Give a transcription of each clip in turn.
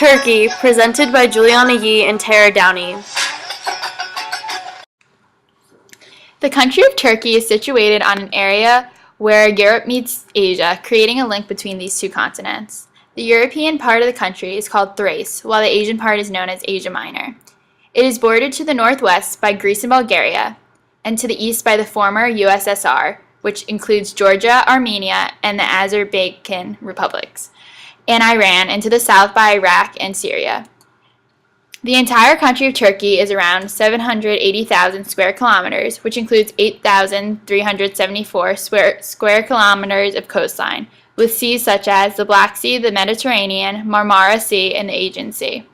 Turkey, presented by Juliana Yee and Tara Downey. The country of Turkey is situated on an area where Europe meets Asia, creating a link between these two continents. The European part of the country is called Thrace, while the Asian part is known as Asia Minor. It is bordered to the northwest by Greece and Bulgaria, and to the east by the former USSR, which includes Georgia, Armenia, and the Azerbaijan republics, and Iran, and to the south by Iraq and Syria. The entire country of Turkey is around 780,000 square kilometers, which includes 8,374 square kilometers of coastline, with seas such as the Black Sea, the Mediterranean, Marmara Sea, and the Aegean Sea.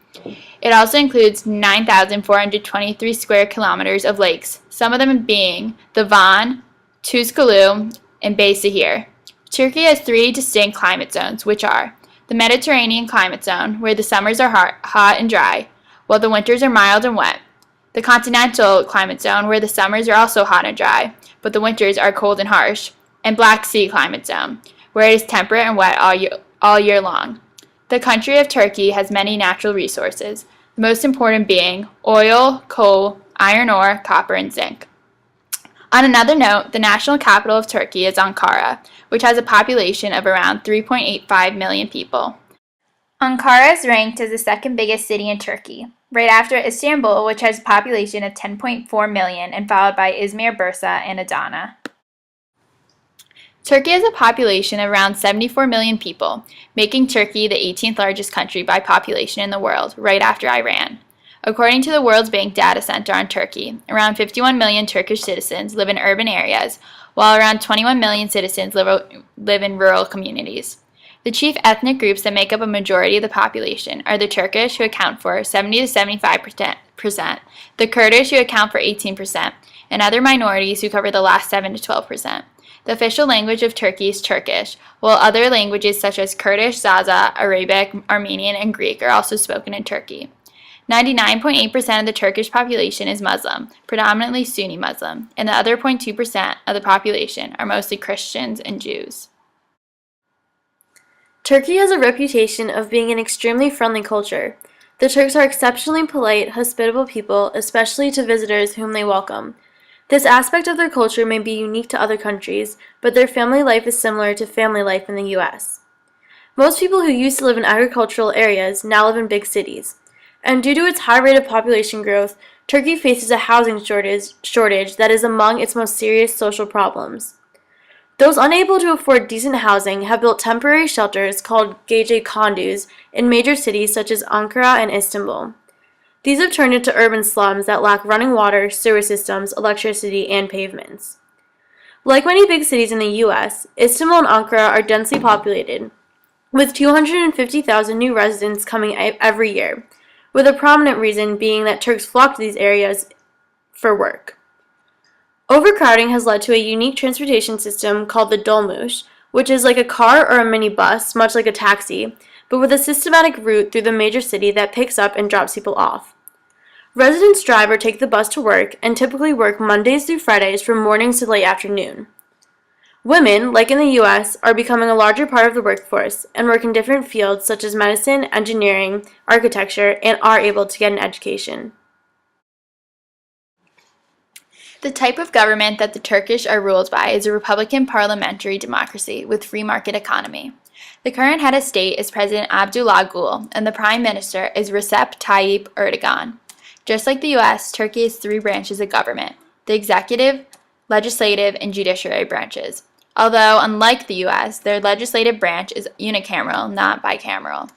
It also includes 9,423 square kilometers of lakes, some of them being the Van, Tuzkalu, and Bay Sahir. Turkey has three distinct climate zones, which are the Mediterranean climate zone, where the summers are hot and dry, while the winters are mild and wet. The continental climate zone, where the summers are also hot and dry, but the winters are cold and harsh. And Black Sea climate zone, where it is temperate and wet all year long. The country of Turkey has many natural resources, the most important being oil, coal, iron ore, copper, and zinc. On another note, the national capital of Turkey is Ankara, which has a population of around 3.85 million people. Ankara is ranked as the second biggest city in Turkey, right after Istanbul, which has a population of 10.4 million, and followed by Izmir, Bursa, and Adana. Turkey has a population of around 74 million people, making Turkey the 18th largest country by population in the world, right after Iran. According to the World Bank Data Center on Turkey, around 51 million Turkish citizens live in urban areas, while around 21 million citizens live in rural communities. The chief ethnic groups that make up a majority of the population are the Turkish, who account for 70 to 75%, the Kurdish, who account for 18%, and other minorities who cover the last 7 to 12%. The official language of Turkey is Turkish, while other languages such as Kurdish, Zaza, Arabic, Armenian, and Greek are also spoken in Turkey. 99.8% of the Turkish population is Muslim, predominantly Sunni Muslim, and the other 0.2% of the population are mostly Christians and Jews. Turkey has a reputation of being an extremely friendly culture. The Turks are exceptionally polite, hospitable people, especially to visitors whom they welcome. This aspect of their culture may be unique to other countries, but their family life is similar to family life in the U.S. Most people who used to live in agricultural areas now live in big cities. And due to its high rate of population growth, Turkey faces a housing shortage that is among its most serious social problems. Those unable to afford decent housing have built temporary shelters called gece kondus in major cities such as Ankara and Istanbul. These have turned into urban slums that lack running water, sewer systems, electricity, and pavements. Like many big cities in the U.S., Istanbul and Ankara are densely populated, with 250,000 new residents coming every year, with a prominent reason being that Turks flock to these areas for work. Overcrowding has led to a unique transportation system called the dolmuş, which is like a car or a minibus, much like a taxi, but with a systematic route through the major city that picks up and drops people off. Residents drive or take the bus to work and typically work Mondays through Fridays from mornings to late afternoon. Women, like in the U.S., are becoming a larger part of the workforce and work in different fields such as medicine, engineering, architecture, and are able to get an education. The type of government that the Turkish are ruled by is a republican parliamentary democracy with free market economy. The current head of state is President Abdullah Gül, and the Prime Minister is Recep Tayyip Erdogan. Just like the U.S., Turkey has three branches of government: the executive, legislative, and judiciary branches. Although, unlike the U.S., their legislative branch is unicameral, not bicameral.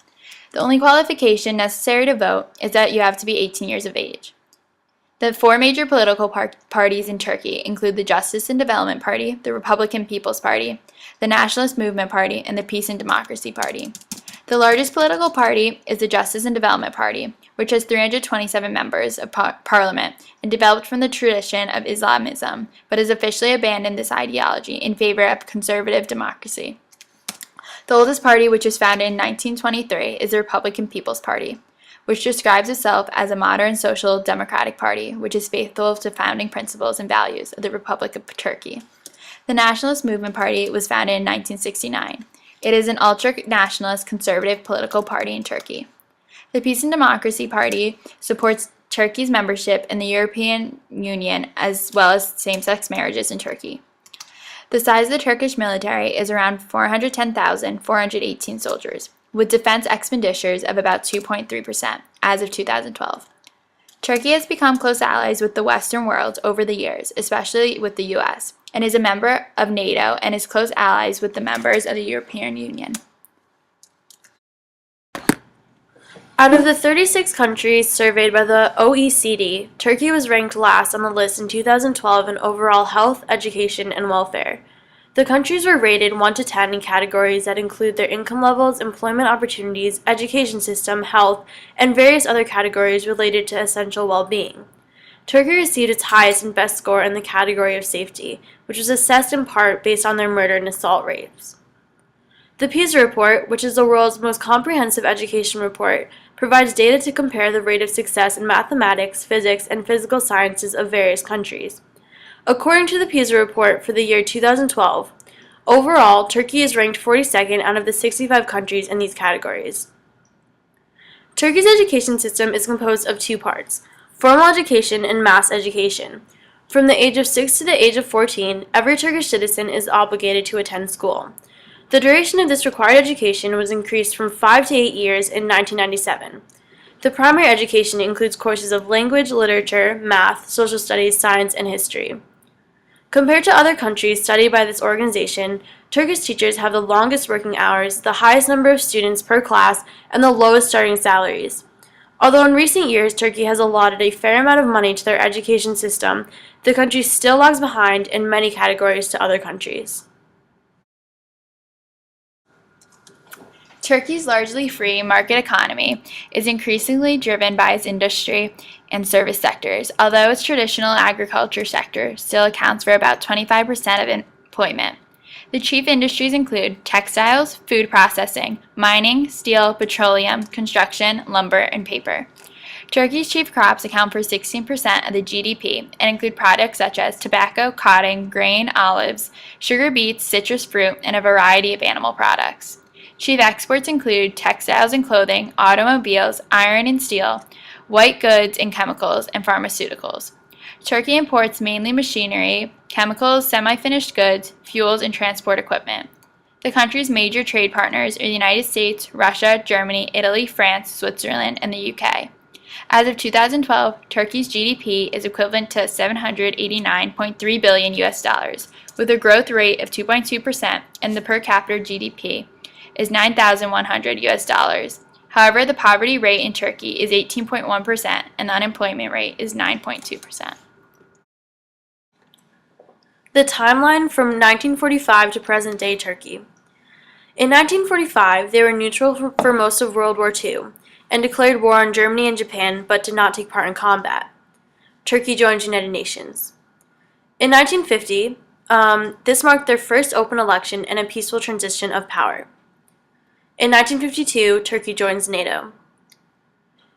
The only qualification necessary to vote is that you have to be 18 years of age. The four major political parties in Turkey include the Justice and Development Party, the Republican People's Party, the Nationalist Movement Party, and the Peace and Democracy Party. The largest political party is the Justice and Development Party, which has 327 members of parliament and developed from the tradition of Islamism, but has officially abandoned this ideology in favor of conservative democracy. The oldest party, which was founded in 1923, is the Republican People's Party, which describes itself as a modern social democratic party, which is faithful to founding principles and values of the Republic of Turkey. The Nationalist Movement Party was founded in 1969. It is an ultra-nationalist conservative political party in Turkey. The Peace and Democracy Party supports Turkey's membership in the European Union as well as same-sex marriages in Turkey. The size of the Turkish military is around 410,418 soldiers, with defense expenditures of about 2.3% as of 2012. Turkey has become close allies with the Western world over the years, especially with the US, and is a member of NATO and is close allies with the members of the European Union. Out of the 36 countries surveyed by the OECD, Turkey was ranked last on the list in 2012 in overall health, education, and welfare. The countries were rated 1 to 10 in categories that include their income levels, employment opportunities, education system, health, and various other categories related to essential well-being. Turkey received its highest and best score in the category of safety, which was assessed in part based on their murder and assault rates. The PISA report, which is the world's most comprehensive education report, provides data to compare the rate of success in mathematics, physics, and physical sciences of various countries. According to the PISA report for the year 2012, overall, Turkey is ranked 42nd out of the 65 countries in these categories. Turkey's education system is composed of two parts: formal education and mass education. From the age of 6 to the age of 14, every Turkish citizen is obligated to attend school. The duration of this required education was increased from 5 to 8 years in 1997. The primary education includes courses of language, literature, math, social studies, science, and history. Compared to other countries studied by this organization, Turkish teachers have the longest working hours, the highest number of students per class, and the lowest starting salaries. Although in recent years Turkey has allotted a fair amount of money to their education system, the country still lags behind in many categories to other countries. Turkey's largely free market economy is increasingly driven by its industry and service sectors, although its traditional agriculture sector still accounts for about 25% of employment. The chief industries include textiles, food processing, mining, steel, petroleum, construction, lumber, and paper. Turkey's chief crops account for 16% of the GDP and include products such as tobacco, cotton, grain, olives, sugar beets, citrus fruit, and a variety of animal products. Chief exports include textiles and clothing, automobiles, iron and steel, white goods and chemicals, and pharmaceuticals. Turkey imports mainly machinery, chemicals, semi-finished goods, fuels, and transport equipment. The country's major trade partners are the United States, Russia, Germany, Italy, France, Switzerland, and the UK. As of 2012, Turkey's GDP is equivalent to $789.3 billion US, with a growth rate of 2.2%, and the per capita GDP is $9,100 US. However, the poverty rate in Turkey is 18.1% and the unemployment rate is 9.2%. The timeline from 1945 to present-day Turkey. In 1945, they were neutral for most of World War II and declared war on Germany and Japan but did not take part in combat. Turkey joined United Nations. In 1950, this marked their first open election and a peaceful transition of power. In 1952, Turkey joins NATO.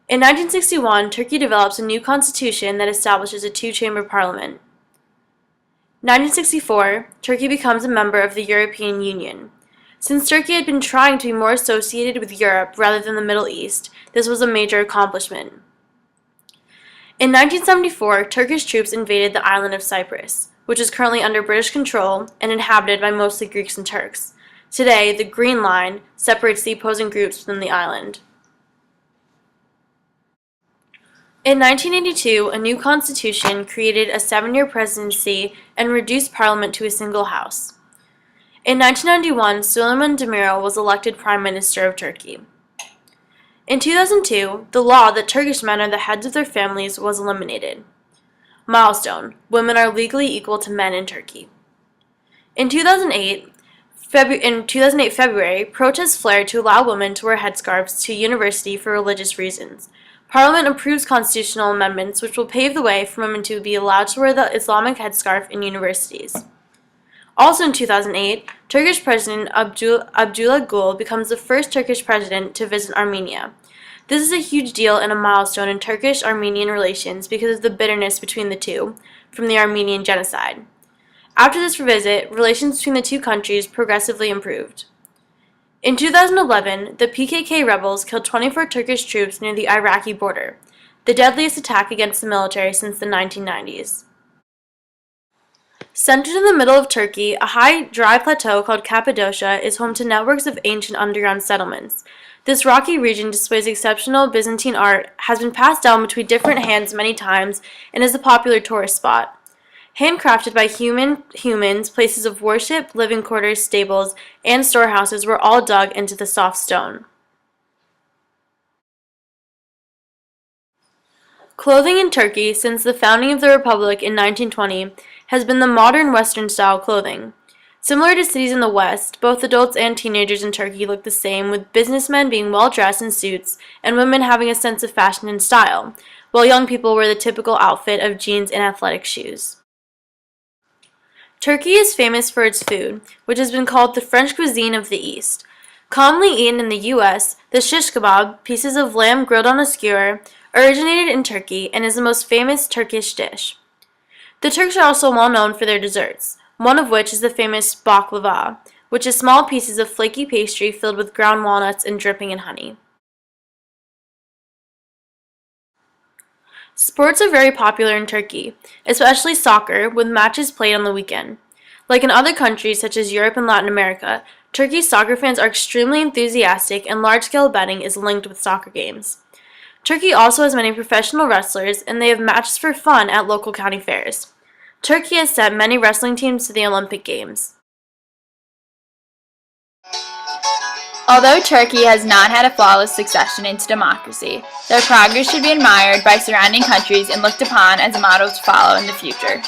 In 1961, Turkey develops a new constitution that establishes a two-chamber parliament. 1964, Turkey becomes a member of the European Union. Since Turkey had been trying to be more associated with Europe rather than the Middle East, this was a major accomplishment. In 1974, Turkish troops invaded the island of Cyprus, which is currently under British control and inhabited by mostly Greeks and Turks. Today, the Green Line separates the opposing groups within the island. In 1982, a new constitution created a 7-year presidency and reduced parliament to a single house. In 1991, Süleyman Demirel was elected Prime Minister of Turkey. In 2002, the law that Turkish men are the heads of their families was eliminated. Milestone: women are legally equal to men in Turkey. In 2008 February, protests flared to allow women to wear headscarves to university for religious reasons. Parliament approves constitutional amendments which will pave the way for women to be allowed to wear the Islamic headscarf in universities. Also in 2008, Turkish President Abdullah Gül becomes the first Turkish president to visit Armenia. This is a huge deal and a milestone in Turkish-Armenian relations because of the bitterness between the two from the Armenian genocide. After this visit, relations between the two countries progressively improved. In 2011, the PKK rebels killed 24 Turkish troops near the Iraqi border, the deadliest attack against the military since the 1990s. Centered in the middle of Turkey, a high, dry plateau called Cappadocia is home to networks of ancient underground settlements. This rocky region displays exceptional Byzantine art, has been passed down between different hands many times, and is a popular tourist spot. Handcrafted by humans, places of worship, living quarters, stables, and storehouses were all dug into the soft stone. Clothing in Turkey, since the founding of the Republic in 1920, has been the modern Western-style clothing. Similar to cities in the West, both adults and teenagers in Turkey look the same, with businessmen being well-dressed in suits and women having a sense of fashion and style, while young people wear the typical outfit of jeans and athletic shoes. Turkey is famous for its food, which has been called the French cuisine of the East. Commonly eaten in the U.S., the shish kebab, pieces of lamb grilled on a skewer, originated in Turkey and is the most famous Turkish dish. The Turks are also well known for their desserts, one of which is the famous baklava, which is small pieces of flaky pastry filled with ground walnuts and dripping in honey. Sports are very popular in Turkey, especially soccer, with matches played on the weekend. Like in other countries such as Europe and Latin America, Turkey's soccer fans are extremely enthusiastic and large-scale betting is linked with soccer games. Turkey also has many professional wrestlers, and they have matches for fun at local county fairs. Turkey has sent many wrestling teams to the Olympic Games. Although Turkey has not had a flawless succession into democracy, their progress should be admired by surrounding countries and looked upon as a model to follow in the future.